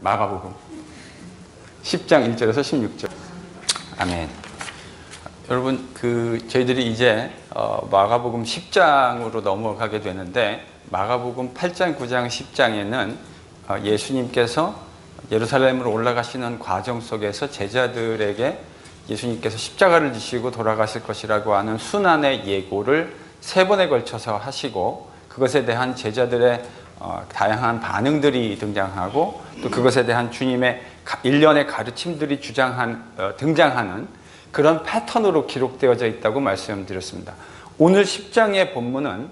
마가복음 10장 1절에서 16절. 아멘. 여러분, 저희들이 이제 마가복음 10장으로 넘어가게 되는데, 마가복음 8장, 9장, 10장에는 예수님께서 예루살렘으로 올라가시는 과정 속에서 제자들에게 예수님께서 십자가를 지시고 돌아가실 것이라고 하는 순환의 예고를 3번에 걸쳐서 하시고, 그것에 대한 제자들의 다양한 반응들이 등장하고, 또 그것에 대한 주님의 일련의 가르침들이 등장하는 그런 패턴으로 기록되어져 있다고 말씀드렸습니다. 오늘 10장의 본문은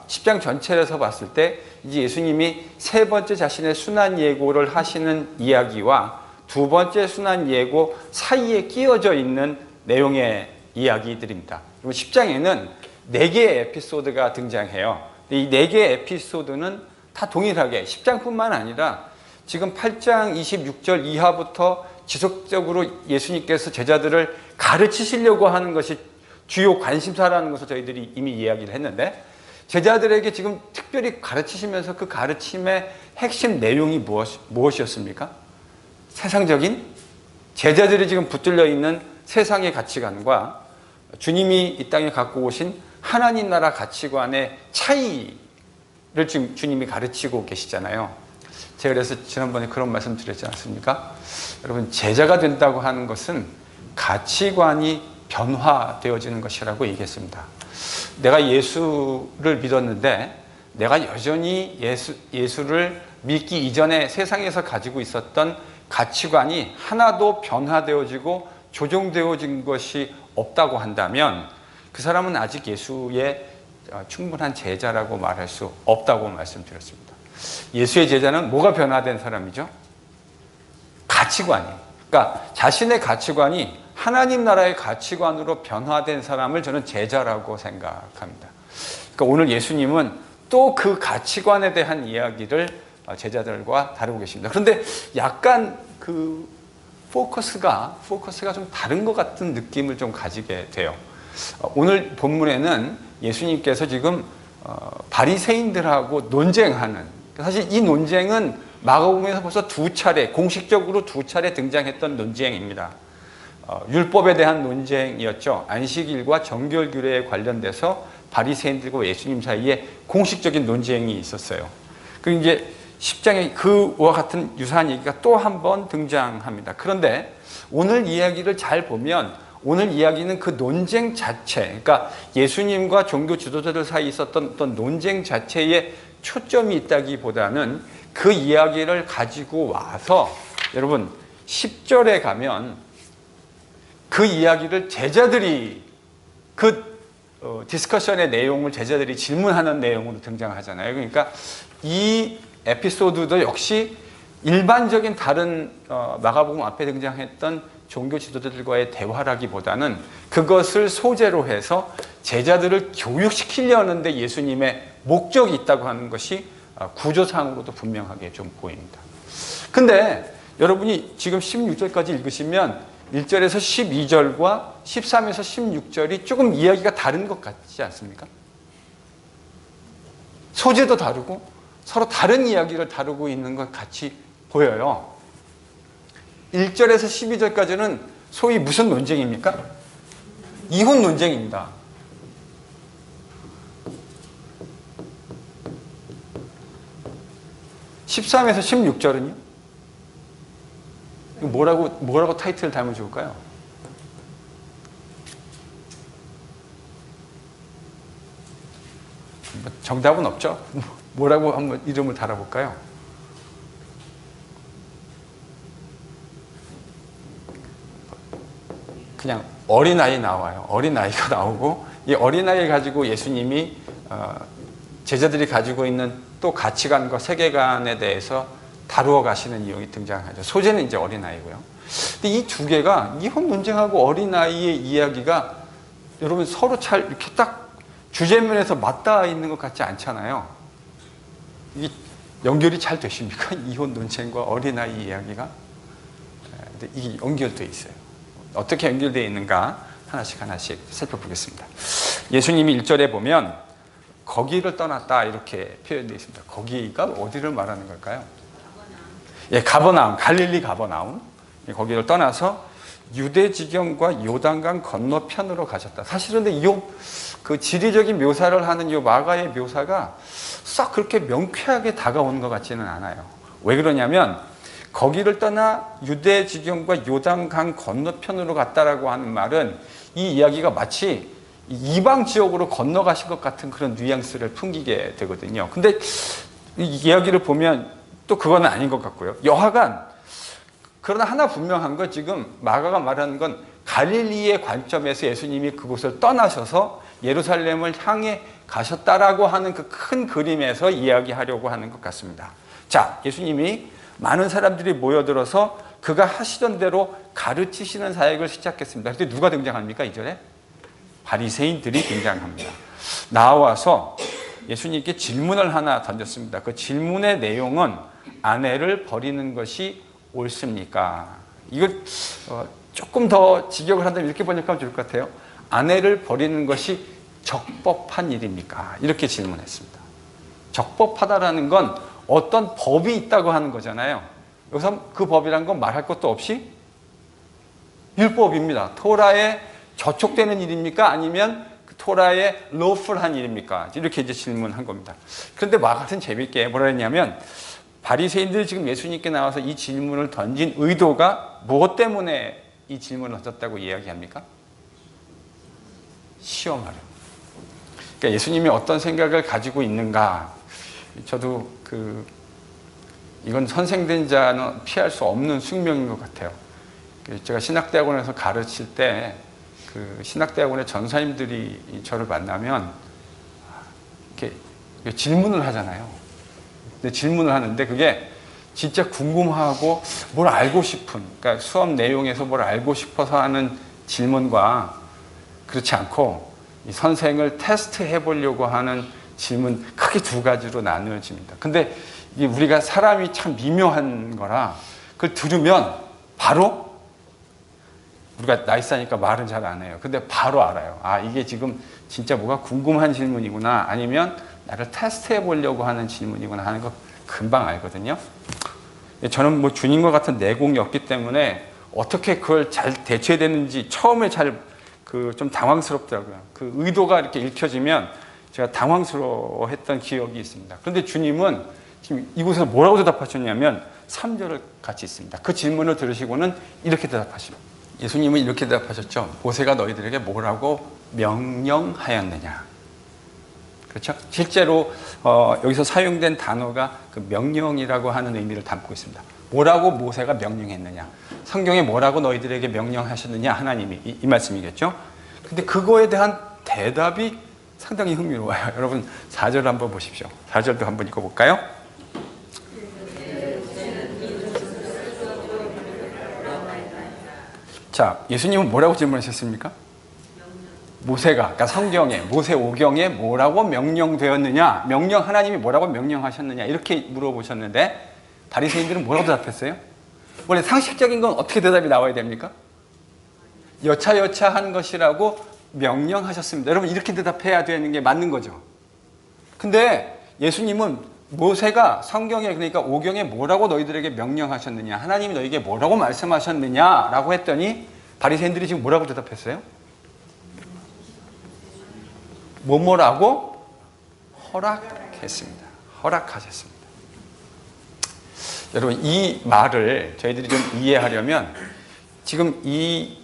10장 전체에서 봤을 때 이제 예수님이 3번째 자신의 순환 예고를 하시는 이야기와 2번째 순환 예고 사이에 끼어져 있는 내용의 이야기들입니다. 그리고 10장에는 4개의 에피소드가 등장해요. 이 4개의 에피소드는 다 동일하게 10장뿐만 아니라 지금 8장 26절 이하부터 지속적으로 예수님께서 제자들을 가르치시려고 하는 것이 주요 관심사라는 것을 저희들이 이미 이야기를 했는데, 제자들에게 지금 특별히 가르치시면서 그 가르침의 핵심 내용이 무엇이었습니까? 세상적인 제자들이 지금 붙들려 있는 세상의 가치관과 주님이 이 땅에 갖고 오신 하나님 나라 가치관의 차이를 지금 주님이 가르치고 계시잖아요. 제가 그래서 지난번에 그런 말씀 드렸지 않습니까? 여러분, 제자가 된다고 하는 것은 가치관이 변화되어지는 것이라고 얘기했습니다. 내가 예수를 믿었는데 내가 여전히 예수를 믿기 이전에 세상에서 가지고 있었던 가치관이 하나도 변화되어지고 조정되어진 것이 없다고 한다면 그 사람은 아직 예수의 충분한 제자라고 말할 수 없다고 말씀드렸습니다. 예수의 제자는 뭐가 변화된 사람이죠? 가치관이. 그러니까 자신의 가치관이 하나님 나라의 가치관으로 변화된 사람을 저는 제자라고 생각합니다. 그러니까 오늘 예수님은 또 그 가치관에 대한 이야기를 제자들과 다루고 계십니다. 그런데 약간 그 포커스가 좀 다른 것 같은 느낌을 좀 가지게 돼요. 오늘 본문에는 예수님께서 지금 바리새인들하고 논쟁하는, 사실 이 논쟁은 마가복음에서 벌써 공식적으로 2차례 등장했던 논쟁입니다. 율법에 대한 논쟁이었죠. 안식일과 정결규례에 관련돼서 바리새인들과 예수님 사이에 공식적인 논쟁이 있었어요. 그리고 이제 10장에 그와 같은 유사한 얘기가 또 한 번 등장합니다. 그런데 오늘 이야기를 잘 보면 오늘 이야기는 그 논쟁 자체, 그러니까 예수님과 종교 지도자들 사이에 있었던 어떤 논쟁 자체에 초점이 있다기보다는 그 이야기를 가지고 와서, 여러분 10절에 가면 그 이야기를 제자들이 디스커션의 내용을 제자들이 질문하는 내용으로 등장하잖아요. 그러니까 이 에피소드도 역시 일반적인 다른 마가복음 앞에 등장했던 종교 지도자들과의 대화라기보다는 그것을 소재로 해서 제자들을 교육시키려는 데 예수님의 목적이 있다고 하는 것이 구조상으로도 분명하게 좀 보입니다. 근데 여러분이 지금 16절까지 읽으시면 1절에서 12절과 13에서 16절이 조금 이야기가 다른 것 같지 않습니까? 소재도 다르고 서로 다른 이야기를 다루고 있는 것 같이 보여요. 1절에서 12절까지는 소위 무슨 논쟁입니까? 이혼 논쟁입니다. (13에서 16절은요) 뭐라고 타이틀을 달면 좋을까요? 정답은 없죠? 뭐라고 한번 이름을 달아볼까요? 그냥 어린아이 나와요. 어린아이가 나오고, 이 어린아이 가지고 예수님이 제자들이 가지고 있는 또 가치관과 세계관에 대해서 다루어 가시는 내용이 등장하죠. 소재는 이제 어린아이고요. 근데 이 2개가 이혼 논쟁하고 어린아이의 이야기가 여러분 서로 잘 이렇게 딱 주제면에서 맞닿아 있는 것 같지 않잖아요. 이게 연결이 잘 되십니까? 이혼 논쟁과 어린아이 이야기가? 근데 이게 연결되어 있어요. 어떻게 연결되어 있는가 하나씩 살펴보겠습니다. 예수님이 1절에 보면 거기를 떠났다 이렇게 표현되어 있습니다. 거기가 어디를 말하는 걸까요? 예, 가버나움, 갈릴리 가버나움. 거기를 떠나서 유대 지경과 요단강 건너편으로 가셨다. 사실은 근데 그 지리적인 묘사를 하는 이 마가의 묘사가 썩 그렇게 명쾌하게 다가오는 것 같지는 않아요. 왜 그러냐면 거기를 떠나 유대 지경과 요단강 건너편으로 갔다라고 하는 말은 이 이야기가 마치 이방 지역으로 건너가신 것 같은 그런 뉘앙스를 풍기게 되거든요. 근데 이 이야기를 보면 또 그건 아닌 것 같고요. 여하간 그러나 하나 분명한 건 지금 마가가 말하는 건 갈릴리의 관점에서 예수님이 그곳을 떠나셔서 예루살렘을 향해 가셨다라고 하는 그 큰 그림에서 이야기하려고 하는 것 같습니다. 자, 예수님이 많은 사람들이 모여들어서 그가 하시던 대로 가르치시는 사역을 시작했습니다. 그때 누가 등장합니까? 2절에? 바리새인들이 등장합니다. 나와서 예수님께 질문을 하나 던졌습니다. 그 질문의 내용은 아내를 버리는 것이 옳습니까? 이걸 조금 더 직역을 한다면 이렇게 번역하면 좋을 것 같아요. 아내를 버리는 것이 적법한 일입니까? 이렇게 질문했습니다. 적법하다라는 건 어떤 법이 있다고 하는 거잖아요. 여기서 그 법이란 건 말할 것도 없이 율법입니다. 토라에 저촉되는 일입니까? 아니면 토라에 lawful한 일입니까? 이렇게 이제 질문한 겁니다. 그런데 마가는 재밌게 뭐라 했냐면 바리새인들이 지금 예수님께 나와서 이 질문을 던진 의도가 무엇 때문에 이 질문을 던졌다고 이야기합니까? 시험하려. 그러니까 예수님이 어떤 생각을 가지고 있는가? 저도 이건 선생된 자는 피할 수 없는 숙명인 것 같아요. 제가 신학대학원에서 가르칠 때 신학대학원의 전사님들이 저를 만나면 이렇게 질문을 하잖아요. 근데 질문을 하는데 그게 진짜 궁금하고 뭘 알고 싶은, 그러니까 수업 내용에서 뭘 알고 싶어서 하는 질문과 그렇지 않고 이 선생을 테스트해 보려고 하는 질문 크게 두 가지로 나누어집니다. 근데 이게 우리가 사람이 참 미묘한 거라 그걸 들으면 바로 우리가 나이스하니까 말은 잘 안 해요. 근데 바로 알아요. 아, 이게 지금 진짜 뭐가 궁금한 질문이구나, 아니면 나를 테스트해 보려고 하는 질문이구나 하는 거 금방 알거든요. 저는 뭐 주님과 같은 내공이 없기 때문에 어떻게 그걸 잘 대처해야 되는지 처음에 좀 당황스럽더라고요. 그 의도가 이렇게 읽혀지면 제가 당황스러워했던 기억이 있습니다. 그런데 주님은 지금 이곳에서 뭐라고 대답하셨냐면 3절을 같이 있습니다. 그 질문을 들으시고는 이렇게 대답하십니다. 예수님은 이렇게 대답하셨죠. 모세가 너희들에게 뭐라고 명령하였느냐. 그렇죠? 실제로 여기서 사용된 단어가 그 명령이라고 하는 의미를 담고 있습니다. 뭐라고 모세가 명령했느냐. 성경에 뭐라고 너희들에게 명령하셨느냐. 하나님이 이 말씀이겠죠. 근데 그거에 대한 대답이 상당히 흥미로워요. 여러분 4절 한번 보십시오. 4절도 한번 읽어볼까요? 자, 예수님은 뭐라고 질문하셨습니까? 모세가, 그러니까 성경에, 모세 오경에 뭐라고 명령되었느냐, 하나님이 뭐라고 명령하셨느냐, 이렇게 물어보셨는데 바리새인들은 뭐라고 대답했어요? 원래 상식적인 건 어떻게 대답이 나와야 됩니까? 여차여차한 것이라고 명령하셨습니다. 여러분 이렇게 대답해야 되는 게 맞는 거죠. 근데 예수님은 모세가 성경에, 그러니까 오경에 뭐라고 너희들에게 명령하셨느냐, 하나님이 너희에게 뭐라고 말씀하셨느냐라고 했더니 바리새인들이 지금 뭐라고 대답했어요? 뭐라고 허락했습니다. 허락하셨습니다. 여러분 이 말을 저희들이 좀 이해하려면 지금 이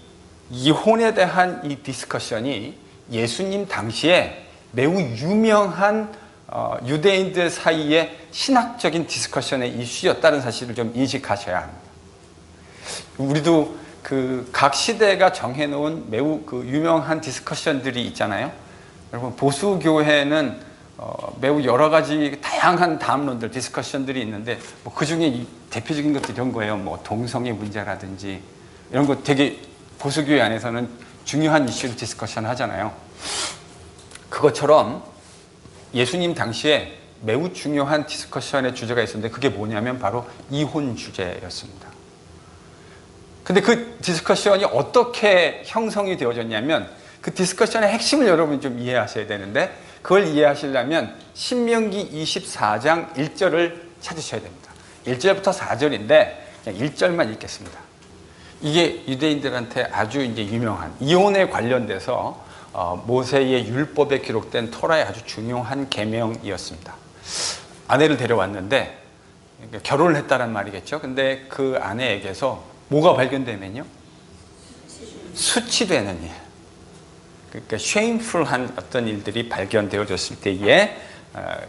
이혼에 대한 이 디스커션이 예수님 당시에 매우 유명한 유대인들 사이의 신학적인 디스커션의 이슈였다는 사실을 좀 인식하셔야 합니다. 우리도 각 시대가 정해놓은 매우 유명한 디스커션들이 있잖아요. 여러분 보수교회는 매우 여러 가지 다양한 담론들, 디스커션들이 있는데 뭐 그중에 대표적인 것도 이런 거예요. 뭐 동성애 문제라든지 이런 거 되게 보수교회 안에서는 중요한 이슈를 디스커션 하잖아요. 그것처럼 예수님 당시에 매우 중요한 디스커션의 주제가 있었는데 그게 뭐냐면 바로 이혼 주제였습니다. 근데 그 디스커션이 어떻게 형성이 되어졌냐면 그 디스커션의 핵심을 여러분이 좀 이해하셔야 되는데 그걸 이해하시려면 신명기 24장 1절을 찾으셔야 됩니다. 1절부터 4절인데 그냥 1절만 읽겠습니다. 이게 유대인들한테 아주 이제 유명한 이혼에 관련돼서 모세의 율법에 기록된 토라의 아주 중요한 계명이었습니다. 아내를 데려왔는데 그러니까 결혼을 했다는 말이겠죠. 근데 그 아내에게서 뭐가 발견되면요? 수치되는 일. 그러니까 쉐임풀한 어떤 일들이 발견되어졌을 때에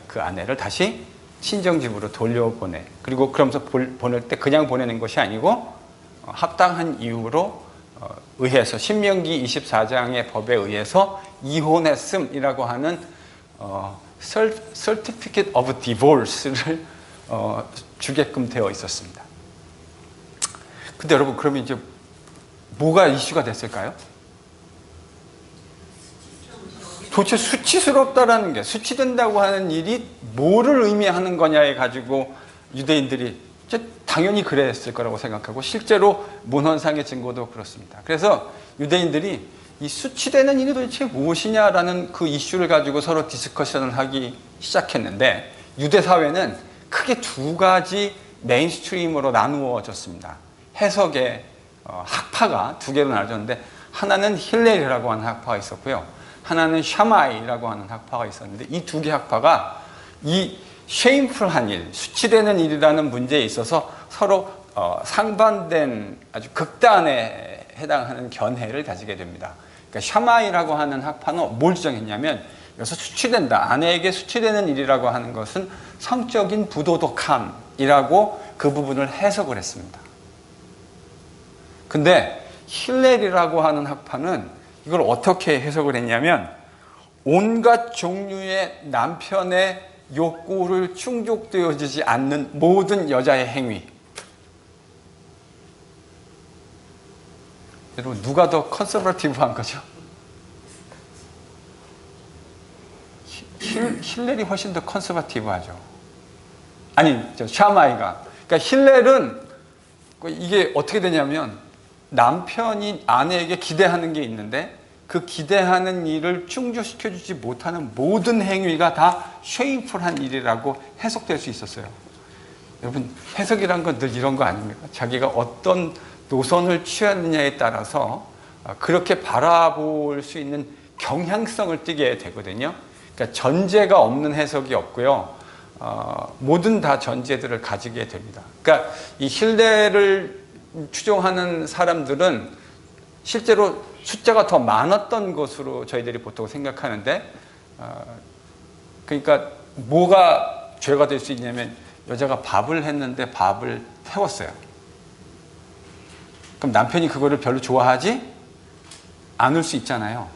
그 아내를 다시 친정집으로 돌려보내. 그리고 그러면서 보낼 때 그냥 보내는 것이 아니고 합당한 이유로 의해서 신명기 24장의 법에 의해서 이혼했음이라고 하는 Certificate of Divorce를 주게끔 되어 있었습니다. 근데 여러분 그러면 이제 뭐가 이슈가 됐을까요? 도대체 수치스럽다라는 게 수치된다고 하는 일이 뭐를 의미하는 거냐에 가지고 유대인들이 당연히 그랬을 거라고 생각하고 실제로 문헌상의 증거도 그렇습니다. 그래서 유대인들이 이 수치되는 일이 도대체 무엇이냐라는 그 이슈를 가지고 서로 디스커션을 하기 시작했는데 유대 사회는 크게 두 가지 메인스트림으로 나누어졌습니다. 해석의 학파가 두 개로 나눠졌는데 하나는 힐렐이라고 하는 학파가 있었고요. 하나는 샤마이라고 하는 학파가 있었는데 이 두 개 학파가 이 쉐임풀한 일, 수치되는 일이라는 문제에 있어서 서로 상반된 아주 극단에 해당하는 견해를 가지게 됩니다. 그러니까 샤마이라고 하는 학파는 뭘 주장했냐면 여기서 수치된다. 아내에게 수치되는 일이라고 하는 것은 성적인 부도덕함이라고 그 부분을 해석을 했습니다. 근데 힐렐이라고 하는 학파는 이걸 어떻게 해석을 했냐면 온갖 종류의 남편의 욕구를 충족되어지지 않는 모든 여자의 행위. 여러분 누가 더 컨서버티브한 거죠? 힐렐이 훨씬 더 컨서버티브하죠. 아니 샤마이가. 그러니까 힐렐은 이게 어떻게 되냐면 남편이 아내에게 기대하는 게 있는데 그 기대하는 일을 충족시켜주지 못하는 모든 행위가 다 쉐임풀한 일이라고 해석될 수 있었어요. 여러분 해석이란 건 늘 이런 거 아닙니까? 자기가 어떤 노선을 취하느냐에 따라서 그렇게 바라볼 수 있는 경향성을 띠게 되거든요. 그러니까 전제가 없는 해석이 없고요. 모든 다 전제들을 가지게 됩니다. 그러니까 이 힐렐을 추종하는 사람들은 실제로 숫자가 더 많았던 것으로 저희들이 보통 생각하는데 그러니까 뭐가 죄가 될 수 있냐면 여자가 밥을 했는데 밥을 태웠어요. 그럼 남편이 그거를 별로 좋아하지 않을 수 있잖아요.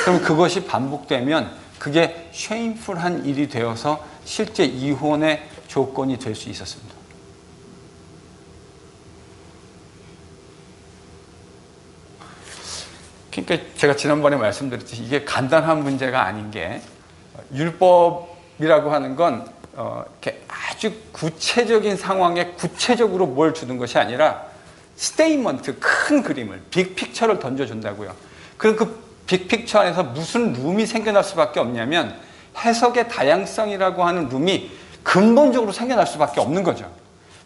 그럼 그것이 반복되면 그게 쉐임풀한 일이 되어서 실제 이혼의 조건이 될 수 있었습니다. 그러니까 제가 지난번에 말씀드렸듯이 이게 간단한 문제가 아닌 게 율법이라고 하는 건 이렇게 아주 구체적인 상황에 구체적으로 뭘 주는 것이 아니라 스테이먼트, 큰 그림을, 빅픽처를 던져준다고요. 그럼 그 빅픽처 안에서 무슨 룸이 생겨날 수밖에 없냐면 해석의 다양성이라고 하는 룸이 근본적으로 생겨날 수밖에 없는 거죠.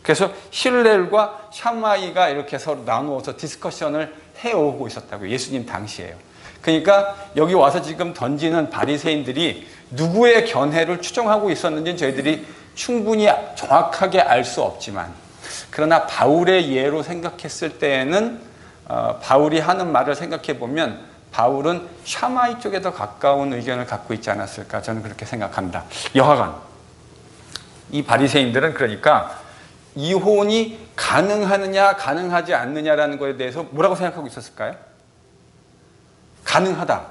그래서 힐렐과 샤마이가 이렇게 서로 나누어서 디스커션을 해오고 있었다고요. 예수님 당시에요. 그러니까 여기 와서 지금 던지는 바리새인들이 누구의 견해를 추종하고 있었는지는 저희들이 충분히 정확하게 알 수 없지만 그러나 바울의 예로 생각했을 때에는 바울이 하는 말을 생각해 보면 바울은 샤마이 쪽에 더 가까운 의견을 갖고 있지 않았을까 저는 그렇게 생각합니다. 여하간 이 바리새인들은 그러니까 이혼이 가능하느냐 가능하지 않느냐라는 것에 대해서 뭐라고 생각하고 있었을까요? 가능하다.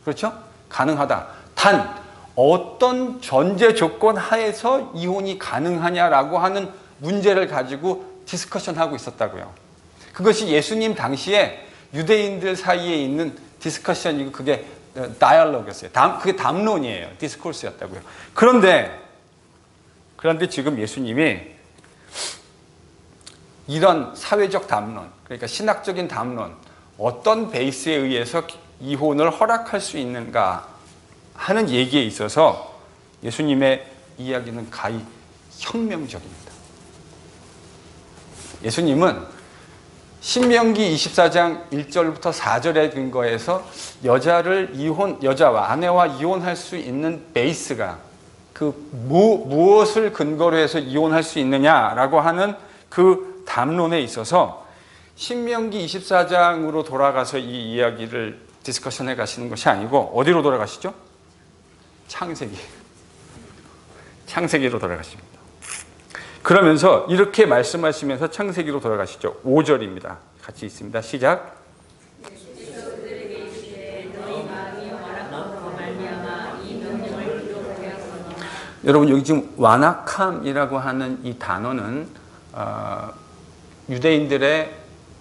그렇죠? 가능하다. 단 어떤 전제 조건 하에서 이혼이 가능하냐라고 하는 문제를 가지고 디스커션하고 있었다고요. 그것이 예수님 당시에 유대인들 사이에 있는 디스커션이고 그게 다이얼로그였어요. 그게 담론이에요. 디스코스였다고요. 그런데 지금 예수님이 이런 사회적 담론, 그러니까 신학적인 담론, 어떤 베이스에 의해서 이혼을 허락할 수 있는가 하는 얘기에 있어서 예수님의 이야기는 가히 혁명적입니다. 예수님은 신명기 24장 1절부터 4절에 근거해서 여자와 아내와 이혼할 수 있는 베이스가 무엇을 근거로 해서 이혼할 수 있느냐라고 하는 그 담론에 있어서 신명기 24장으로 돌아가서 이 이야기를 디스커션해 가시는 것이 아니고 어디로 돌아가시죠? 창세기로 돌아가십니다. 그러면서 이렇게 말씀하시면서 창세기로 돌아가시죠. 5절입니다. 같이 있습니다. 시작. 여러분 여기 지금 완악함이라고 하는 이 단어는 유대인들의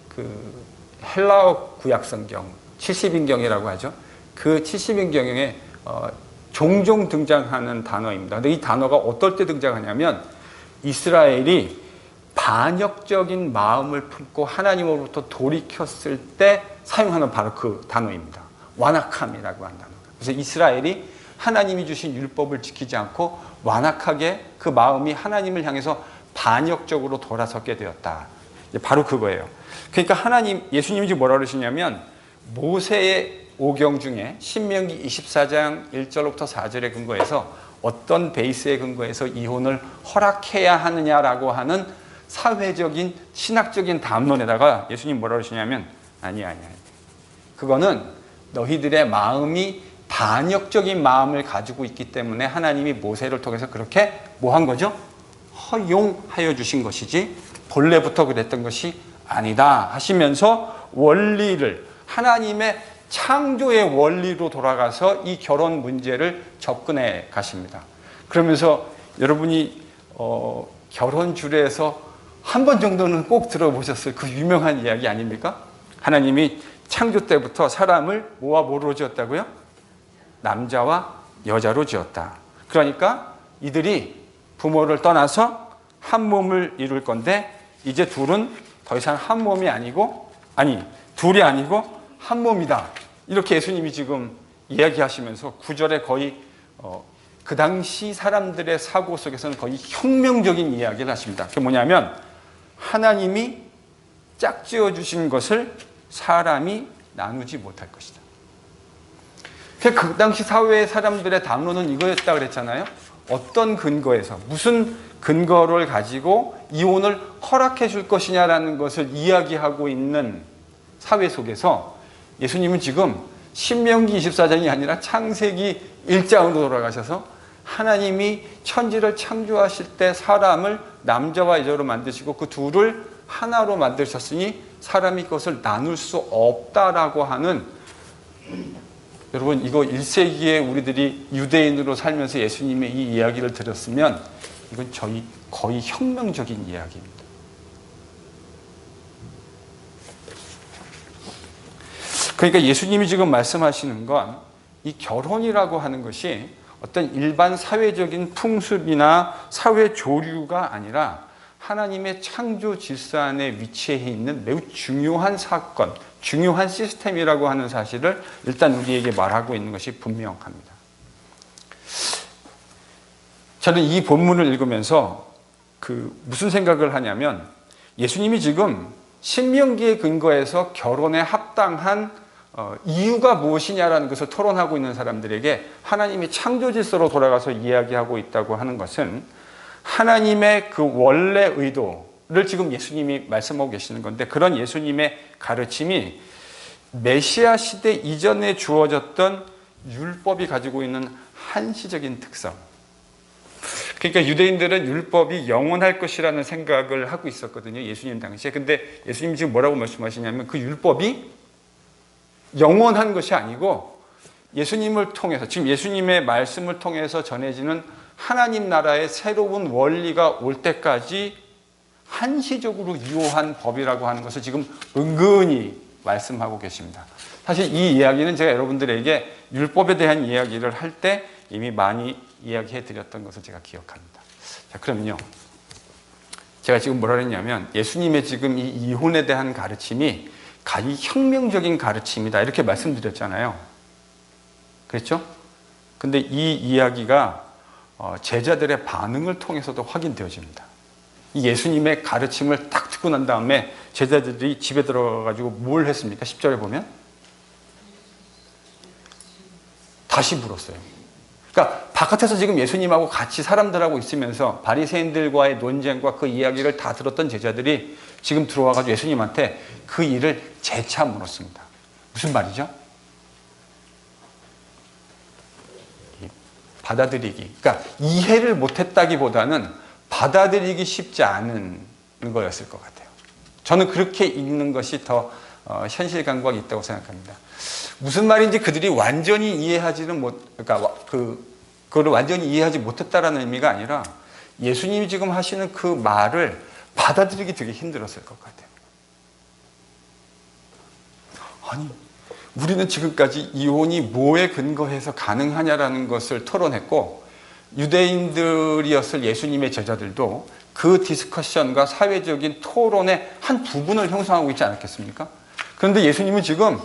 그 헬라어 구약성경 70인경이라고 하죠. 그 70인경에 종종 등장하는 단어입니다. 근데 이 단어가 어떨 때 등장하냐면 이스라엘이 반역적인 마음을 품고 하나님으로부터 돌이켰을 때 사용하는 바로 그 단어입니다. 완악함이라고 하는 단어. 그래서 이스라엘이 하나님이 주신 율법을 지키지 않고 완악하게 그 마음이 하나님을 향해서 반역적으로 돌아서게 되었다. 바로 그거예요. 그러니까 예수님이 지금 뭐라 그러시냐면 모세의 오경 중에 신명기 24장 1절부터 4절에 근거해서 어떤 베이스에 근거해서 이혼을 허락해야 하느냐라고 하는 사회적인 신학적인 담론에다가 예수님 뭐라 그러시냐면 아니야. 그거는 너희들의 마음이 반역적인 마음을 가지고 있기 때문에 하나님이 모세를 통해서 그렇게 뭐 한 거죠? 허용하여 주신 것이지 본래부터 그랬던 것이 아니다 하시면서 원리를 하나님의 창조의 원리로 돌아가서 이 결혼 문제를 접근해 가십니다. 그러면서 여러분이 결혼 주례에서 한 번 정도는 꼭 들어보셨을 그 유명한 이야기 아닙니까? 하나님이 창조 때부터 사람을 뭐와 뭐로 지었다고요? 남자와 여자로 지었다. 그러니까 이들이 부모를 떠나서 한 몸을 이룰 건데 이제 둘은 더 이상 한 몸이 아니고 둘이 아니고 한 몸이다. 이렇게 예수님이 지금 이야기하시면서 9절에 거의 그 당시 사람들의 사고 속에서는 거의 혁명적인 이야기를 하십니다. 그게 뭐냐면 하나님이 짝지어 주신 것을 사람이 나누지 못할 것이다. 그 당시 사회의 사람들의 담론은 이거였다 그랬잖아요. 어떤 근거에서 무슨 근거를 가지고 이혼을 허락해 줄 것이냐라는 것을 이야기하고 있는 사회 속에서 예수님은 지금 신명기 24장이 아니라 창세기 1장으로 돌아가셔서 하나님이 천지를 창조하실 때 사람을 남자와 여자로 만드시고 그 둘을 하나로 만드셨으니 사람이 그것을 나눌 수 없다라고 하는, 여러분 이거 1세기에 우리들이 유대인으로 살면서 예수님의 이 이야기를 들었으면 이건 거의 혁명적인 이야기입니다. 그러니까 예수님이 지금 말씀하시는 건 이 결혼이라고 하는 것이 어떤 일반 사회적인 풍습이나 사회 조류가 아니라 하나님의 창조 질서 안에 위치해 있는 매우 중요한 사건, 중요한 시스템이라고 하는 사실을 일단 우리에게 말하고 있는 것이 분명합니다. 저는 이 본문을 읽으면서 무슨 생각을 하냐면 예수님이 지금 신명기에 근거해서 결혼에 합당한 이유가 무엇이냐라는 것을 토론하고 있는 사람들에게 하나님이 창조 질서로 돌아가서 이야기하고 있다고 하는 것은 하나님의 그 원래 의도를 지금 예수님이 말씀하고 계시는 건데, 그런 예수님의 가르침이 메시아 시대 이전에 주어졌던 율법이 가지고 있는 한시적인 특성. 그러니까 유대인들은 율법이 영원할 것이라는 생각을 하고 있었거든요, 예수님 당시에. 근데 예수님이 지금 뭐라고 말씀하시냐면 그 율법이 영원한 것이 아니고 예수님을 통해서, 지금 예수님의 말씀을 통해서 전해지는 하나님 나라의 새로운 원리가 올 때까지 한시적으로 유효한 법이라고 하는 것을 지금 은근히 말씀하고 계십니다. 사실 이 이야기는 제가 여러분들에게 율법에 대한 이야기를 할 때 이미 많이 이야기해 드렸던 것을 제가 기억합니다. 자, 그러면요, 제가 지금 뭐라 그랬냐면 예수님의 지금 이 이혼에 대한 가르침이 가히 혁명적인 가르침이다 이렇게 말씀드렸잖아요. 그렇죠? 근데 이 이야기가 제자들의 반응을 통해서도 확인되어집니다. 이 예수님의 가르침을 딱 듣고 난 다음에 제자들이 집에 들어가가지고 뭘 했습니까? 10절에 보면 다시 물었어요. 그러니까 바깥에서 지금 예수님하고 같이 사람들하고 있으면서 바리새인들과의 논쟁과 그 이야기를 다 들었던 제자들이 지금 들어와가지고 예수님한테 그 일을 재차 물었습니다. 무슨 말이죠? 받아들이기. 그러니까 이해를 못했다기보다는 받아들이기 쉽지 않은 거였을 것 같아요. 저는 그렇게 읽는 것이 더 현실감과 있다고 생각합니다. 무슨 말인지 그들이 완전히 이해하지는 그러니까 그걸 완전히 이해하지 못했다라는 의미가 아니라 예수님이 지금 하시는 그 말을 받아들이기 되게 힘들었을 것 같아요. 아니, 우리는 지금까지 이혼이 뭐에 근거해서 가능하냐라는 것을 토론했고, 유대인들이었을 예수님의 제자들도 그 디스커션과 사회적인 토론의 한 부분을 형성하고 있지 않았겠습니까? 그런데 예수님은 지금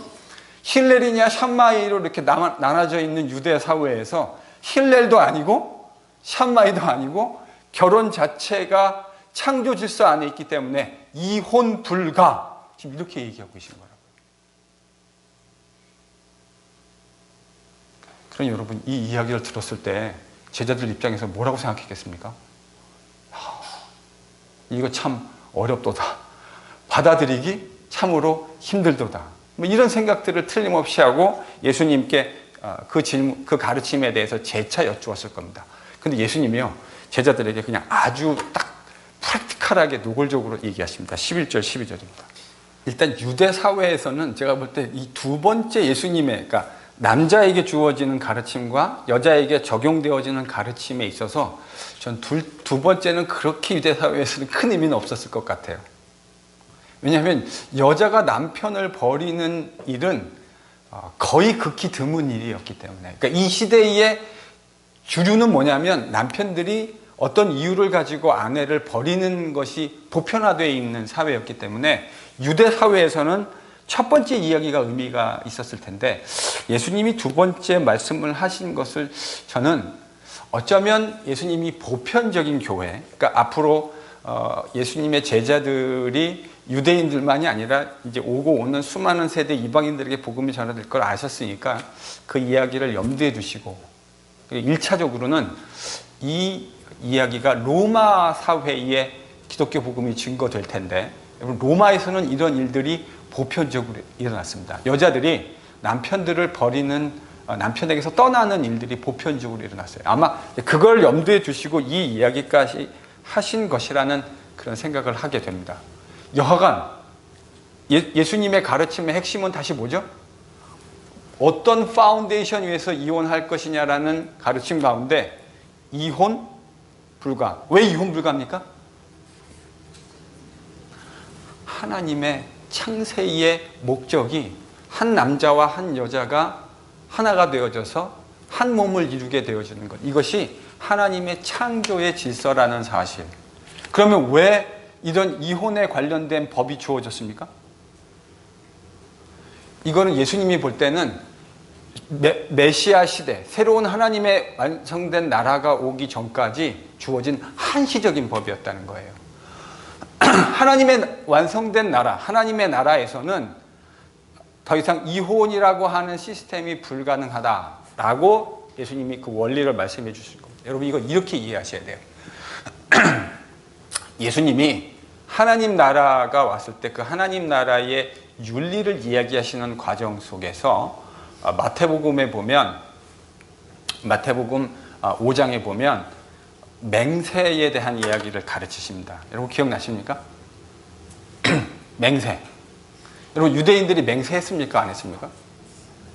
힐렐이냐 샴마이로 이렇게 나눠져 있는 유대 사회에서 힐렐도 아니고 샴마이도 아니고 결혼 자체가 창조 질서 안에 있기 때문에 이혼 불가, 지금 이렇게 얘기하고 계신 거라고요. 그럼 여러분, 이 이야기를 들었을 때 제자들 입장에서 뭐라고 생각했겠습니까? 이거 참 어렵도다. 받아들이기 참으로 힘들도다. 뭐 이런 생각들을 틀림없이 하고 예수님께 그 가르침에 대해서 재차 여쭈었을 겁니다. 근데 예수님이요, 제자들에게 그냥 아주 딱 프랙티컬하게 노골적으로 얘기하십니다. 11절, 12절입니다. 일단 유대 사회에서는 제가 볼 때 이 두 번째 예수님의, 그러니까 남자에게 주어지는 가르침과 여자에게 적용되어지는 가르침에 있어서 전 두 번째는 그렇게 유대 사회에서는 큰 의미는 없었을 것 같아요. 왜냐하면 여자가 남편을 버리는 일은 거의 극히 드문 일이었기 때문에. 그러니까 이 시대의 주류는 뭐냐면 남편들이 어떤 이유를 가지고 아내를 버리는 것이 보편화되어 있는 사회였기 때문에 유대 사회에서는 첫 번째 이야기가 의미가 있었을 텐데, 예수님이 두 번째 말씀을 하신 것을 저는 어쩌면 예수님이 보편적인 교회, 그러니까 앞으로 예수님의 제자들이 유대인들만이 아니라 이제 오고 오는 수많은 세대 이방인들에게 복음이 전해질 걸 아셨으니까 그 이야기를 염두에 두시고, 1차적으로는 이 이야기가 로마 사회에 기독교 복음이 증거될 텐데, 여러분, 로마에서는 이런 일들이 보편적으로 일어났습니다. 여자들이 남편들을 버리는, 남편에게서 떠나는 일들이 보편적으로 일어났어요. 아마 그걸 염두에 두시고 이 이야기까지 하신 것이라는 그런 생각을 하게 됩니다. 여하간 예수님의 가르침의 핵심은 다시 뭐죠? 어떤 파운데이션 위에서 이혼할 것이냐라는 가르침 가운데 이혼 불가. 왜 이혼 불가입니까? 하나님의 창세의 목적이 한 남자와 한 여자가 하나가 되어져서 한 몸을 이루게 되어지는 것, 이것이 하나님의 창조의 질서라는 사실. 그러면 왜 이런 이혼에 관련된 법이 주어졌습니까? 이거는 예수님이 볼 때는 메시아 시대, 새로운 하나님의 완성된 나라가 오기 전까지 주어진 한시적인 법이었다는 거예요. 하나님의 완성된 나라, 하나님의 나라에서는 더 이상 이혼이라고 하는 시스템이 불가능하다라고 예수님이 그 원리를 말씀해 주실 겁니다. 여러분, 이거 이렇게 이해하셔야 돼요. 예수님이 하나님 나라가 왔을 때 그 하나님 나라의 윤리를 이야기하시는 과정 속에서 마태복음에 보면, 마태복음 5장에 보면 맹세에 대한 이야기를 가르치십니다. 여러분 기억나십니까? 맹세. 여러분, 유대인들이 맹세했습니까? 안 했습니까?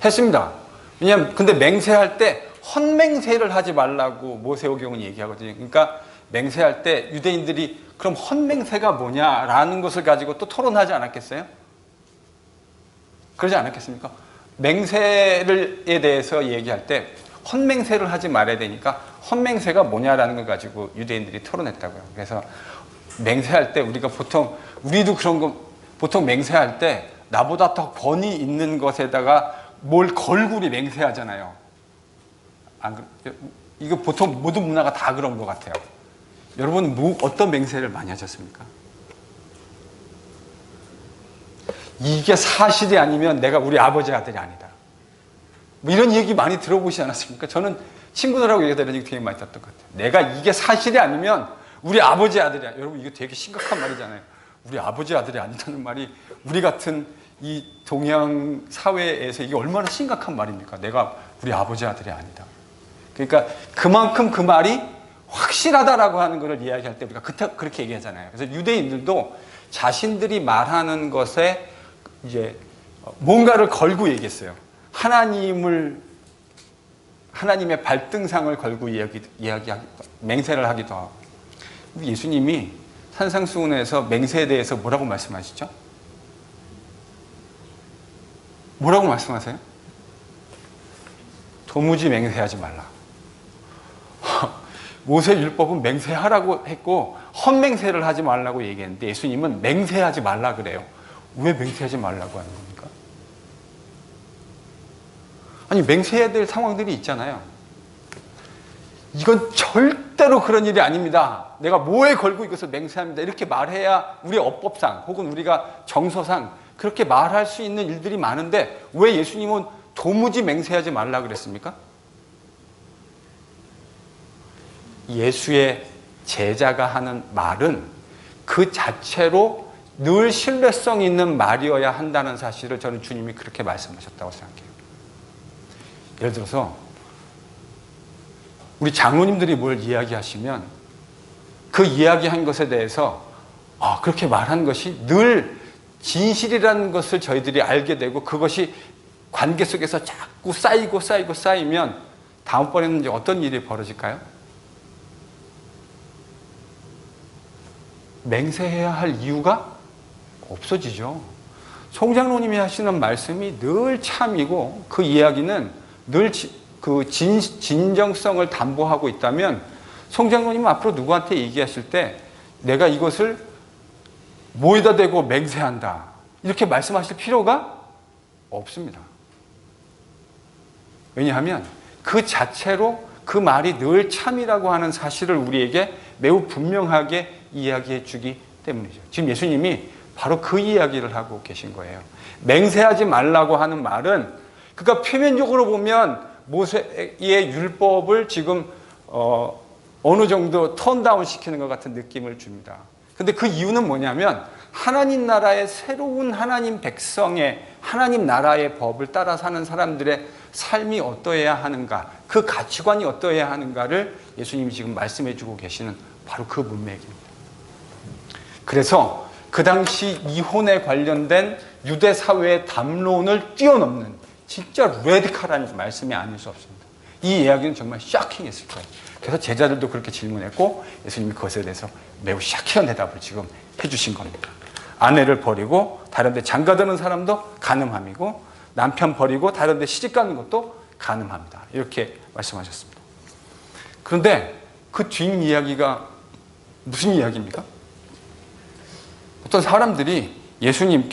했습니다. 왜냐하면 근데 맹세할 때 헛맹세를 하지 말라고 모세오경은 얘기하거든요. 그러니까 맹세할 때 유대인들이 그럼 헛맹세가 뭐냐라는 것을 가지고 또 토론하지 않았겠어요? 그러지 않았겠습니까? 맹세에 대해서 얘기할 때 헛맹세를 하지 말아야 되니까 헛맹세가 뭐냐라는 걸 가지고 유대인들이 토론했다고요. 그래서 맹세할 때 우리도 그런 거, 보통 맹세할 때 나보다 더 권위 있는 것에다가 뭘 걸고 우리 맹세하잖아요. 이거 보통 모든 문화가 다 그런 것 같아요. 여러분, 어떤 맹세를 많이 하셨습니까? 이게 사실이 아니면 내가 우리 아버지 아들이 아니다. 뭐 이런 얘기 많이 들어보시지 않았습니까? 저는 친구들하고 얘기하는 얘기 되게 많이 듣던 것 같아요. 내가 이게 사실이 아니면 우리 아버지 아들이야. 여러분 이거 되게 심각한 말이잖아요. 우리 아버지 아들이 아니라는 말이 우리 같은 이 동양 사회에서 이게 얼마나 심각한 말입니까? 내가 우리 아버지 아들이 아니다. 그러니까 그만큼 그 말이 확실하다라고 하는 것을 이야기할 때 우리가 그렇게 얘기하잖아요. 그래서 유대인들도 자신들이 말하는 것에 이제 뭔가를 걸고 얘기했어요. 하나님의 발등상을 걸고 맹세를 하기도 하고. 예수님이 산상수훈에서 맹세에 대해서 뭐라고 말씀하시죠? 뭐라고 말씀하세요? 도무지 맹세하지 말라. 모세 율법은 맹세하라고 했고 헛맹세를 하지 말라고 얘기했는데 예수님은 맹세하지 말라 그래요. 왜 맹세하지 말라고 하는 겁니까? 아니 맹세해야 될 상황들이 있잖아요. 이건 절대로 그런 일이 아닙니다. 내가 뭐에 걸고 이것을 맹세합니다. 이렇게 말해야 우리 어법상 혹은 우리가 정서상 그렇게 말할 수 있는 일들이 많은데 왜 예수님은 도무지 맹세하지 말라 그랬습니까? 예수의 제자가 하는 말은 그 자체로 늘 신뢰성 있는 말이어야 한다는 사실을 저는 주님이 그렇게 말씀하셨다고 생각해요. 예를 들어서 우리 장로님들이 뭘 이야기하시면 그 이야기한 것에 대해서 그렇게 말한 것이 늘 진실이라는 것을 저희들이 알게 되고 그것이 관계 속에서 자꾸 쌓이면 다음번에는 이제 어떤 일이 벌어질까요? 맹세해야 할 이유가 없어지죠. 송장로님이 하시는 말씀이 늘 참이고 그 이야기는 늘 그 진정성을 담보하고 있다면 송장로님은 앞으로 누구한테 얘기하실 때 내가 이것을 모에다 대고 맹세한다 이렇게 말씀하실 필요가 없습니다. 왜냐하면 그 자체로 그 말이 늘 참이라고 하는 사실을 우리에게 매우 분명하게 이야기해 주기 때문이죠. 지금 예수님이 바로 그 이야기를 하고 계신 거예요. 맹세하지 말라고 하는 말은 그러니까 표면적으로 보면 모세의 율법을 지금 어느 정도 턴다운 시키는 것 같은 느낌을 줍니다. 근데 그 이유는 뭐냐면 하나님 나라의 새로운 하나님 백성의 하나님 나라의 법을 따라 사는 사람들의 삶이 어떠해야 하는가, 그 가치관이 어떠해야 하는가를 예수님이 지금 말씀해 주고 계시는 바로 그 문맥입니다. 그래서 그 당시 이혼에 관련된 유대 사회의 담론을 뛰어넘는 진짜 레디컬한 말씀이 아닐 수 없습니다. 이 이야기는 정말 쇼킹했을 거예요. 그래서 제자들도 그렇게 질문했고 예수님이 그것에 대해서 매우 쇼킹한 대답을 지금 해주신 겁니다. 아내를 버리고 다른 데 장가드는 사람도 간음함이고 남편 버리고 다른 데 시집가는 것도 간음합니다. 이렇게 말씀하셨습니다. 그런데 그 뒷이야기가 무슨 이야기입니까? 어떤 사람들이 예수님이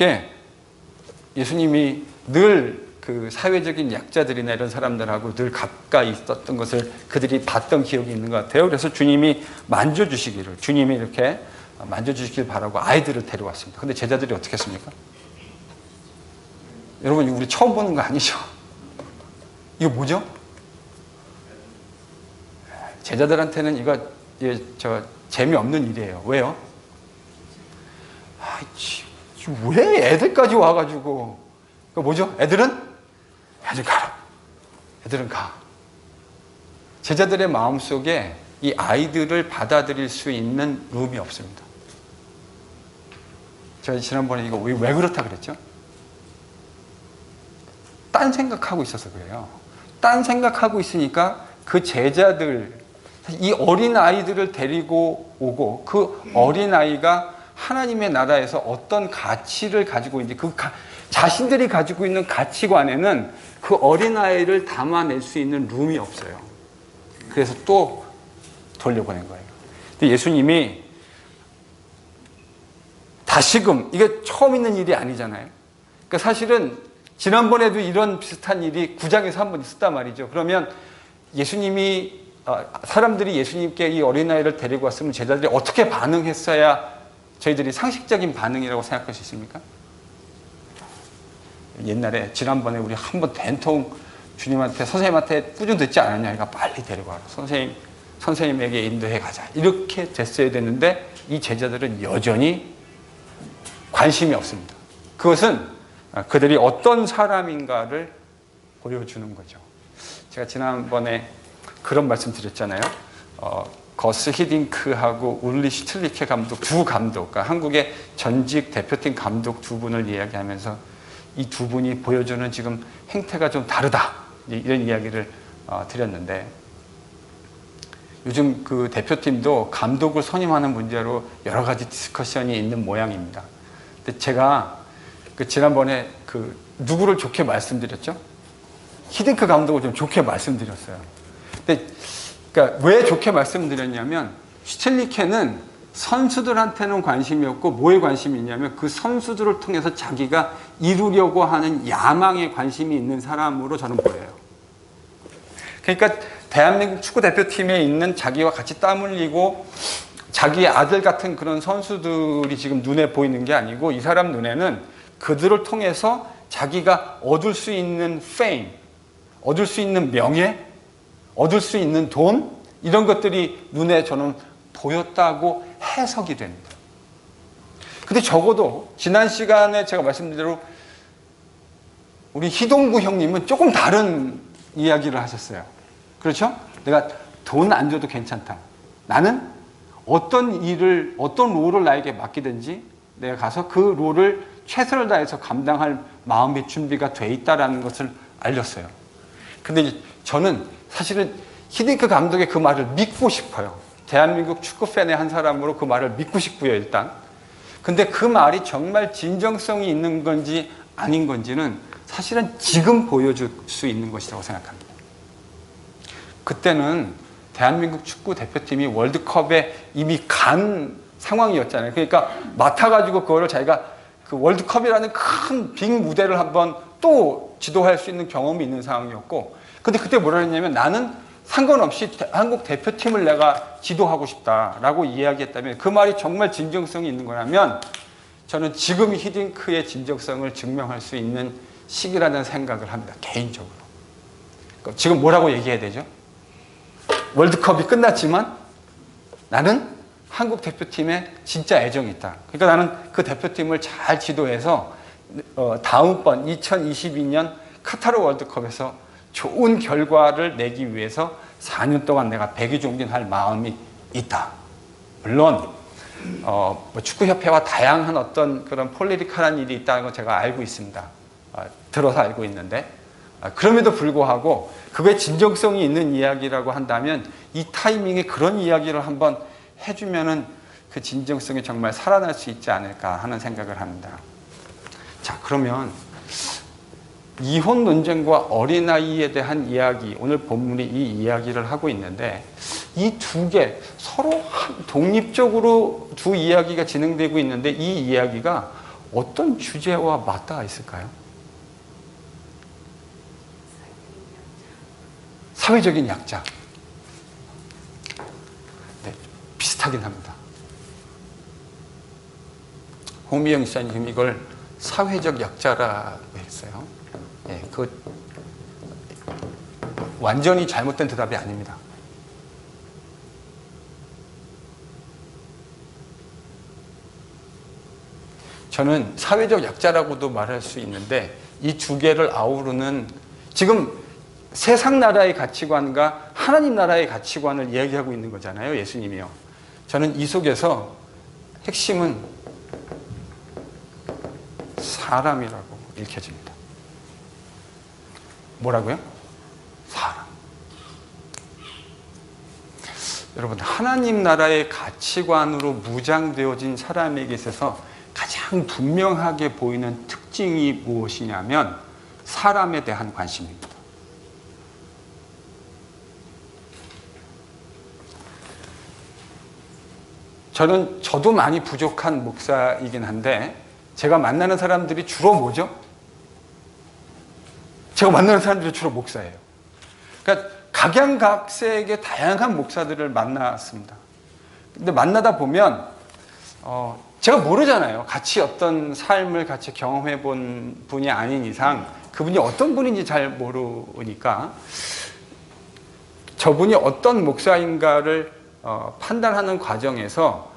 늘 그 사회적인 약자들이나 이런 사람들하고 늘 가까이 있었던 것을 그들이 봤던 기억이 있는 것 같아요. 그래서 주님이 이렇게 만져주시길 바라고 아이들을 데려왔습니다. 근데 제자들이 어떻게 했습니까? 여러분, 우리 처음 보는 거 아니죠? 이거 뭐죠? 제자들한테는 이거 재미없는 일이에요. 왜요? 왜 애들까지 와가지고 뭐죠? 애들 가라. 애들은 가. 제자들의 마음속에 이 아이들을 받아들일 수 있는 룸이 없습니다. 제가 지난번에 이거 왜 그렇다 그랬죠? 딴 생각하고 있어서 그래요. 딴 생각하고 있으니까 그 제자들, 이 어린 아이들을 데리고 오고 그 어린 아이가 하나님의 나라에서 어떤 가치를 가지고 있는지 자신들이 가지고 있는 가치관에는 그 어린아이를 담아낼 수 있는 룸이 없어요. 그래서 또 돌려보낸 거예요. 근데 예수님이 다시금, 이게 처음 있는 일이 아니잖아요. 그러니까 사실은 지난번에도 이런 비슷한 일이 9장에서 한 번 있었단 말이죠. 그러면 사람들이 예수님께 이 어린아이를 데리고 왔으면 제자들이 어떻게 반응했어야 저희들이 상식적인 반응이라고 생각할 수 있습니까? 옛날에 지난번에 우리 한번 된통 주님한테 선생님한테 꾸준 듣지 않았냐. 그러니까 빨리 데리고 와라. 선생님에게 인도해 가자. 이렇게 됐어야 됐는데 이 제자들은 여전히 관심이 없습니다. 그것은 그들이 어떤 사람인가를 보여주는 거죠. 제가 지난번에 그런 말씀 드렸잖아요. 거스 히딩크하고 울리 슈틀리케 감독 두 감독, 그러니까 한국의 전직 대표팀 감독 두 분을 이야기하면서 이 두 분이 보여주는 지금 행태가 좀 다르다. 이런 이야기를 드렸는데 요즘 그 대표팀도 감독을 선임하는 문제로 여러 가지 디스커션이 있는 모양입니다. 근데 제가 그 지난번에 그 누구를 좋게 말씀드렸죠? 히딩크 감독을 좀 좋게 말씀드렸어요. 근데 그러니까 왜 좋게 말씀드렸냐면 슈틸리케는 선수들한테는 관심이 없고 뭐에 관심이 있냐면 그 선수들을 통해서 자기가 이루려고 하는 야망에 관심이 있는 사람으로 저는 보여요. 그러니까 대한민국 축구대표팀에 있는 자기와 같이 땀 흘리고 자기의 아들 같은 그런 선수들이 지금 눈에 보이는 게 아니고 이 사람 눈에는 그들을 통해서 자기가 얻을 수 있는 fame, 얻을 수 있는 명예, 얻을 수 있는 돈 이런 것들이 눈에 저는 보였다고 해석이 됩니다. 근데 적어도 지난 시간에 제가 말씀드린 대로 우리 희동구 형님은 조금 다른 이야기를 하셨어요. 그렇죠? 내가 돈 안 줘도 괜찮다. 나는 어떤 일을, 어떤 롤을 나에게 맡기든지 내가 가서 그 롤을 최선을 다해서 감당할 마음의 준비가 돼 있다는 것을 알렸어요. 근데 저는 사실은 히딩크 감독의 그 말을 믿고 싶어요. 대한민국 축구팬의 한 사람으로 그 말을 믿고 싶고요, 일단. 근데 그 말이 정말 진정성이 있는 건지 아닌 건지는 사실은 지금 보여줄 수 있는 것이라고 생각합니다. 그때는 대한민국 축구 대표팀이 월드컵에 이미 간 상황이었잖아요. 그러니까 맡아가지고 그거를 자기가 그 월드컵이라는 큰 빅 무대를 한번 또 지도할 수 있는 경험이 있는 상황이었고, 근데 그때 뭐라 했냐면 나는 상관없이 한국 대표팀을 내가 지도하고 싶다라고 이야기했다면 그 말이 정말 진정성이 있는 거라면 저는 지금 히딩크의 진정성을 증명할 수 있는 시기라는 생각을 합니다. 개인적으로. 지금 뭐라고 얘기해야 되죠? 월드컵이 끝났지만 나는 한국 대표팀에 진짜 애정이 있다. 그러니까 나는 그 대표팀을 잘 지도해서 다음번 2022년 카타르 월드컵에서 좋은 결과를 내기 위해서 4년 동안 내가 백의종군할 마음이 있다. 물론 축구협회와 다양한 어떤 그런 폴리티컬한 일이 있다는 걸 제가 알고 있습니다. 들어서 알고 있는데 그럼에도 불구하고 그게 진정성이 있는 이야기라고 한다면 이 타이밍에 그런 이야기를 한번 해주면은 그 진정성이 정말 살아날 수 있지 않을까 하는 생각을 합니다. 자, 그러면 이혼 논쟁과 어린아이에 대한 이야기, 오늘 본문이 이 이야기를 하고 있는데 이 두 개 서로 독립적으로 두 이야기가 진행되고 있는데 이 이야기가 어떤 주제와 맞닿아 있을까요? 사회적인 약자. 네, 비슷하긴 합니다. 홍미영 지사님 이걸 사회적 약자라고 했어요. 네, 완전히 잘못된 대답이 아닙니다. 저는 사회적 약자라고도 말할 수 있는데 이 두 개를 아우르는 지금 세상 나라의 가치관과 하나님 나라의 가치관을 이야기하고 있는 거잖아요. 예수님이요. 저는 이 속에서 핵심은 사람이라고 읽혀집니다. 뭐라고요? 사람. 여러분, 하나님 나라의 가치관으로 무장되어진 사람에게 있어서 가장 분명하게 보이는 특징이 무엇이냐면 사람에 대한 관심입니다. 저도 많이 부족한 목사이긴 한데 제가 만나는 사람들이 주로 뭐죠? 제가 만나는 사람들이 주로 목사예요. 그러니까 각양각색의 다양한 목사들을 만났습니다. 근데 만나다 보면 제가 모르잖아요. 같이 어떤 삶을 같이 경험해 본 분이 아닌 이상 그분이 어떤 분인지 잘 모르니까 저분이 어떤 목사인가를 판단하는 과정에서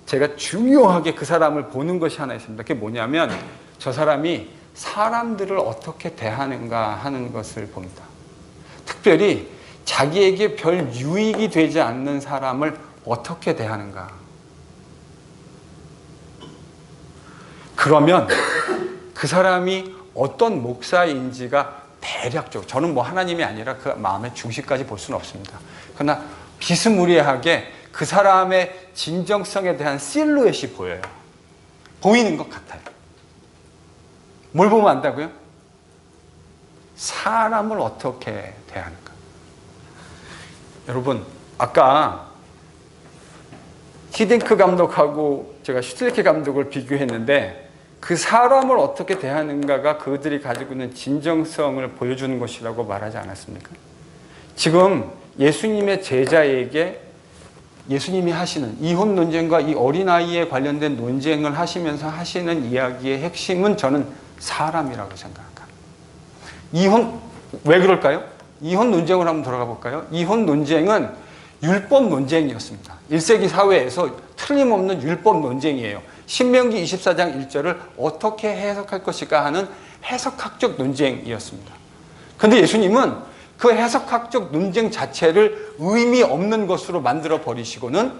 제가 중요하게 그 사람을 보는 것이 하나 있습니다. 그게 뭐냐면 저 사람이 사람들을 어떻게 대하는가 하는 것을 봅니다. 특별히 자기에게 별 유익이 되지 않는 사람을 어떻게 대하는가. 그러면 그 사람이 어떤 목사인지가 대략적으로, 저는 뭐 하나님이 아니라 그 마음의 중심까지 볼 수는 없습니다. 그러나 비스무리하게 그 사람의 진정성에 대한 실루엣이 보여요. 보이는 것 같아요. 뭘 보면 안다고요? 사람을 어떻게 대하는가. 여러분, 아까 히딩크 감독하고 제가 슈틸케 감독을 비교했는데 그 사람을 어떻게 대하는가가 그들이 가지고 있는 진정성을 보여주는 것이라고 말하지 않았습니까? 지금 예수님의 제자에게 예수님이 하시는 이혼 논쟁과 이 어린아이에 관련된 논쟁을 하시면서 하시는 이야기의 핵심은 저는 사람이라고 생각합니다. 이혼, 왜 그럴까요? 이혼 논쟁을 한번 돌아가 볼까요? 이혼 논쟁은 율법 논쟁이었습니다. 1세기 사회에서 틀림없는 율법 논쟁이에요. 신명기 24장 1절을 어떻게 해석할 것일까 하는 해석학적 논쟁이었습니다. 그런데 예수님은 그 해석학적 논쟁 자체를 의미 없는 것으로 만들어 버리시고는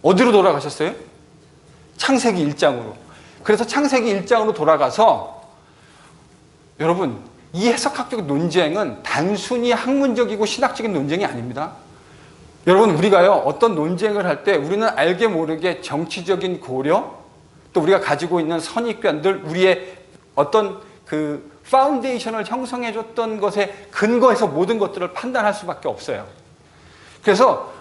어디로 돌아가셨어요? 창세기 1장으로. 그래서 창세기 1장으로 돌아가서 여러분, 이 해석학적 논쟁은 단순히 학문적이고 신학적인 논쟁이 아닙니다. 여러분, 우리가요, 어떤 논쟁을 할 때 우리는 알게 모르게 정치적인 고려, 또 우리가 가지고 있는 선입견들, 우리의 어떤 그 파운데이션을 형성해줬던 것에 근거해서 모든 것들을 판단할 수밖에 없어요. 그래서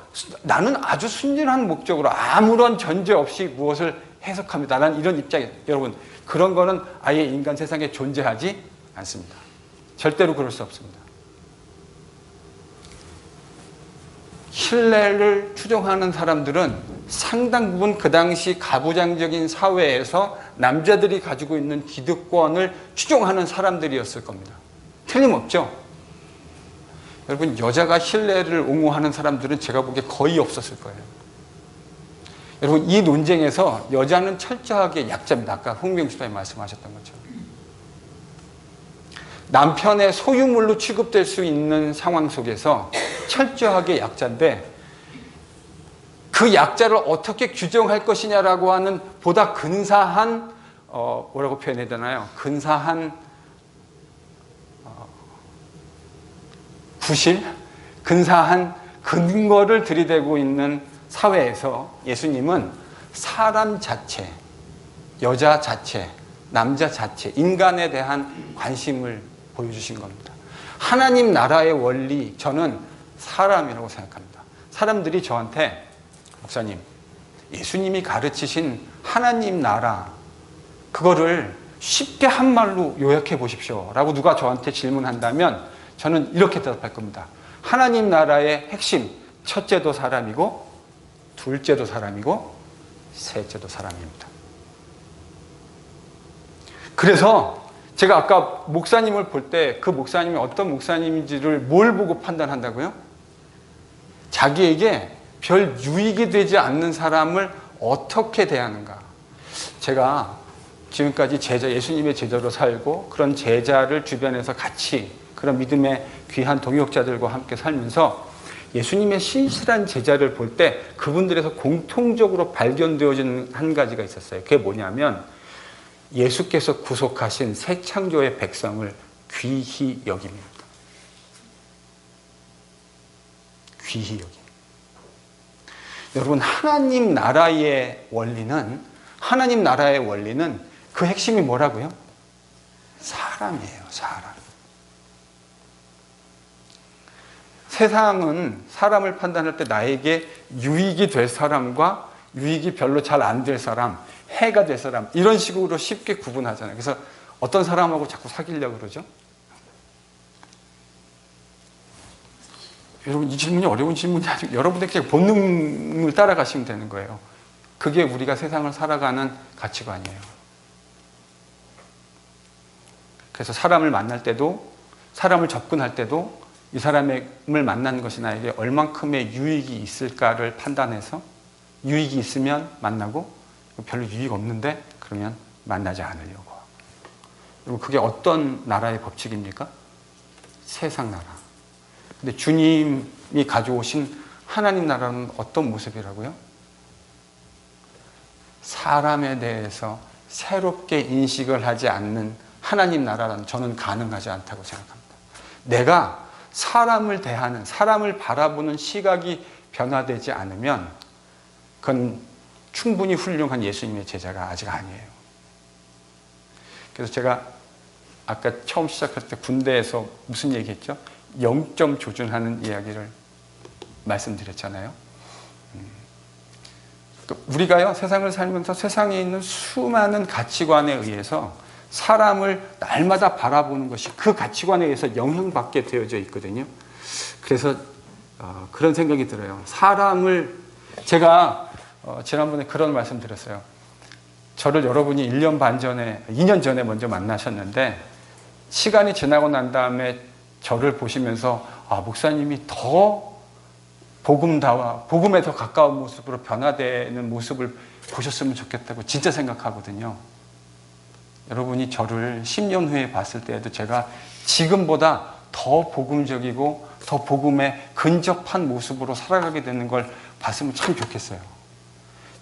나는 아주 순진한 목적으로 아무런 전제 없이 무엇을 해석합니다. 나는 이런 입장이에요. 여러분, 그런 거는 아예 인간 세상에 존재하지 않습니다. 절대로 그럴 수 없습니다. 신뢰를 추종하는 사람들은 상당 부분 그 당시 가부장적인 사회에서 남자들이 가지고 있는 기득권을 추종하는 사람들이었을 겁니다. 틀림없죠? 여러분, 여자가 신뢰를 옹호하는 사람들은 제가 보기에 거의 없었을 거예요. 여러분, 이 논쟁에서 여자는 철저하게 약자입니다. 아까 홍명수 집사님 말씀하셨던 것처럼. 남편의 소유물로 취급될 수 있는 상황 속에서 철저하게 약자인데 그 약자를 어떻게 규정할 것이냐라고 하는 보다 근사한 뭐라고 표현해야 되나요? 근사한 부실? 근사한 근거를 들이대고 있는 사회에서 예수님은 사람 자체, 여자 자체, 남자 자체, 인간에 대한 관심을 보여주신 겁니다. 하나님 나라의 원리, 저는 사람이라고 생각합니다. 사람들이 저한테 목사님, 예수님이 가르치신 하나님 나라, 그거를 쉽게 한 말로 요약해 보십시오 라고 누가 저한테 질문한다면 저는 이렇게 대답할 겁니다. 하나님 나라의 핵심, 첫째도 사람이고 둘째도 사람이고 셋째도 사람입니다. 그래서 제가 아까 목사님을 볼 때 그 목사님이 어떤 목사님인지를 뭘 보고 판단한다고요? 자기에게 별 유익이 되지 않는 사람을 어떻게 대하는가. 제가 지금까지 예수님의 제자로 살고 그런 제자를 주변에서 같이 그런 믿음의 귀한 동역자들과 함께 살면서 예수님의 신실한 제자를 볼 때 그분들에서 공통적으로 발견되어지는 한 가지가 있었어요. 그게 뭐냐면 예수께서 구속하신 새 창조의 백성을 귀히 여깁니다. 귀히 여깁니다. 여러분, 하나님 나라의 원리는 그 핵심이 뭐라고요? 사람이에요, 사람. 세상은 사람을 판단할 때 나에게 유익이 될 사람과 유익이 별로 잘 안 될 사람, 해가 될 사람, 이런 식으로 쉽게 구분하잖아요. 그래서 어떤 사람하고 자꾸 사귀려고 그러죠? 여러분, 이 질문이 어려운 질문이 아니고 여러분에게 본능을 따라가시면 되는 거예요. 그게 우리가 세상을 살아가는 가치관이에요. 그래서 사람을 만날 때도, 사람을 접근할 때도 이 사람을 만나는 것이 나에게 얼만큼의 유익이 있을까를 판단해서 유익이 있으면 만나고 별로 유익 없는데 그러면 만나지 않으려고. 그리고 그게 어떤 나라의 법칙입니까? 세상 나라. 근데 주님이 가져오신 하나님 나라는 어떤 모습이라고요? 사람에 대해서 새롭게 인식을 하지 않는 하나님 나라는 저는 가능하지 않다고 생각합니다. 내가 사람을 대하는, 사람을 바라보는 시각이 변화되지 않으면 그건 충분히 훌륭한 예수님의 제자가 아직 아니에요. 그래서 제가 아까 처음 시작할 때 군대에서 무슨 얘기했죠? 0점 조준하는 이야기를 말씀드렸잖아요. 우리가요, 세상을 살면서 세상에 있는 수많은 가치관에 의해서 사람을 날마다 바라보는 것이 그 가치관에 의해서 영향받게 되어져 있거든요. 그래서 그런 생각이 들어요. 사람을, 제가 지난번에 그런 말씀 드렸어요. 저를 여러분이 1년 반 전에, 2년 전에 먼저 만나셨는데 시간이 지나고 난 다음에 저를 보시면서 목사님이 더 복음에 더 가까운 모습으로 변화되는 모습을 보셨으면 좋겠다고 진짜 생각하거든요. 여러분이 저를 10년 후에 봤을 때에도 제가 지금보다 더 복음적이고 더 복음에 근접한 모습으로 살아가게 되는 걸 봤으면 참 좋겠어요.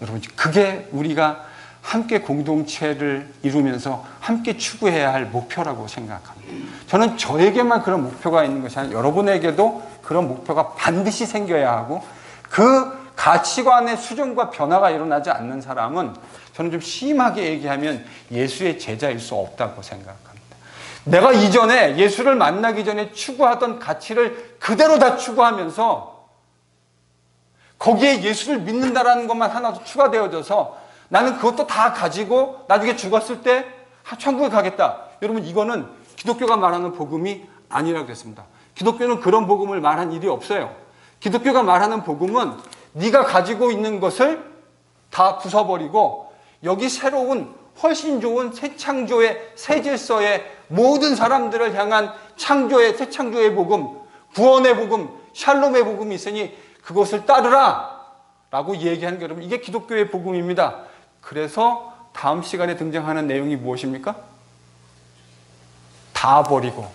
여러분, 그게 우리가 함께 공동체를 이루면서 함께 추구해야 할 목표라고 생각합니다. 저는 저에게만 그런 목표가 있는 것이 아니라 여러분에게도 그런 목표가 반드시 생겨야 하고, 그 가치관의 수정과 변화가 일어나지 않는 사람은 저는 좀 심하게 얘기하면 예수의 제자일 수 없다고 생각합니다. 내가 이전에 예수를 만나기 전에 추구하던 가치를 그대로 다 추구하면서 거기에 예수를 믿는다라는 것만 하나 더 추가되어져서 나는 그것도 다 가지고 나중에 죽었을 때 천국에 가겠다. 여러분, 이거는 기독교가 말하는 복음이 아니라고 했습니다. 기독교는 그런 복음을 말한 일이 없어요. 기독교가 말하는 복음은 네가 가지고 있는 것을 다 부숴버리고 여기 새로운 훨씬 좋은 새 창조의 새 질서의 모든 사람들을 향한 창조의 새 창조의 복음, 구원의 복음, 샬롬의 복음이 있으니 그것을 따르라 라고 얘기하는 게, 여러분, 이게 기독교의 복음입니다. 그래서 다음 시간에 등장하는 내용이 무엇입니까? 다 버리고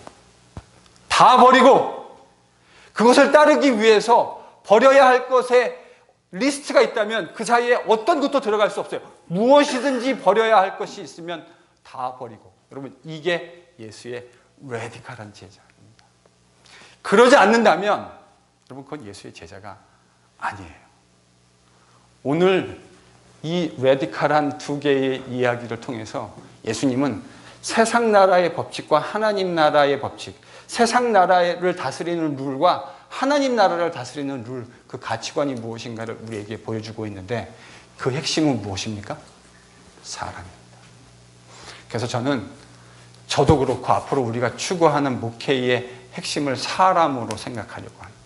그것을 따르기 위해서 버려야 할 것에 리스트가 있다면 그 사이에 어떤 것도 들어갈 수 없어요. 무엇이든지 버려야 할 것이 있으면 다 버리고. 여러분, 이게 예수의 레디컬한 제자입니다. 그러지 않는다면 여러분, 그건 예수의 제자가 아니에요. 오늘 이 레디컬한 두 개의 이야기를 통해서 예수님은 세상 나라의 법칙과 하나님 나라의 법칙, 세상 나라를 다스리는 룰과 하나님 나라를 다스리는 룰, 그 가치관이 무엇인가를 우리에게 보여주고 있는데, 그 핵심은 무엇입니까? 사랑입니다. 그래서 저도 그렇고 앞으로 우리가 추구하는 목회의 핵심을 사람으로 생각하려고 합니다.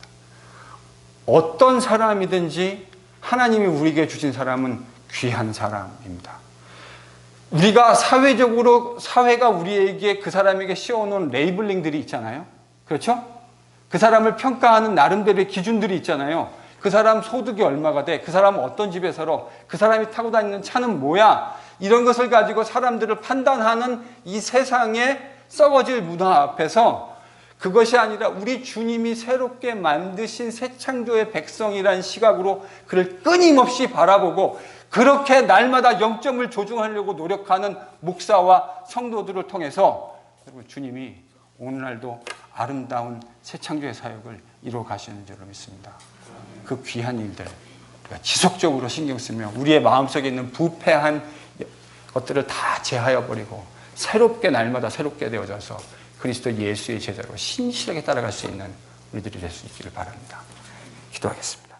어떤 사람이든지 하나님이 우리에게 주신 사람은 귀한 사람입니다. 우리가 사회가 우리에게 그 사람에게 씌워놓은 레이블링들이 있잖아요. 그렇죠? 그 사람을 평가하는 나름대로의 기준들이 있잖아요. 그 사람 소득이 얼마가 돼? 그 사람은 어떤 집에 살아? 그 사람이 타고 다니는 차는 뭐야? 이런 것을 가지고 사람들을 판단하는 이 세상의 썩어질 문화 앞에서 그것이 아니라 우리 주님이 새롭게 만드신 새 창조의 백성이라는 시각으로 그를 끊임없이 바라보고 그렇게 날마다 0점을 조중하려고 노력하는 목사와 성도들을 통해서 여러분, 주님이 오늘날도 아름다운 새 창조의 사역을 이루어 가시는 줄로 믿습니다. 그 귀한 일들 지속적으로 신경 쓰며 우리의 마음속에 있는 부패한 것들을 다 제하여 버리고 새롭게 날마다 새롭게 되어져서 그리스도 예수의 제자로 신실하게 따라갈 수 있는 우리들이 될 수 있기를 바랍니다. 기도하겠습니다.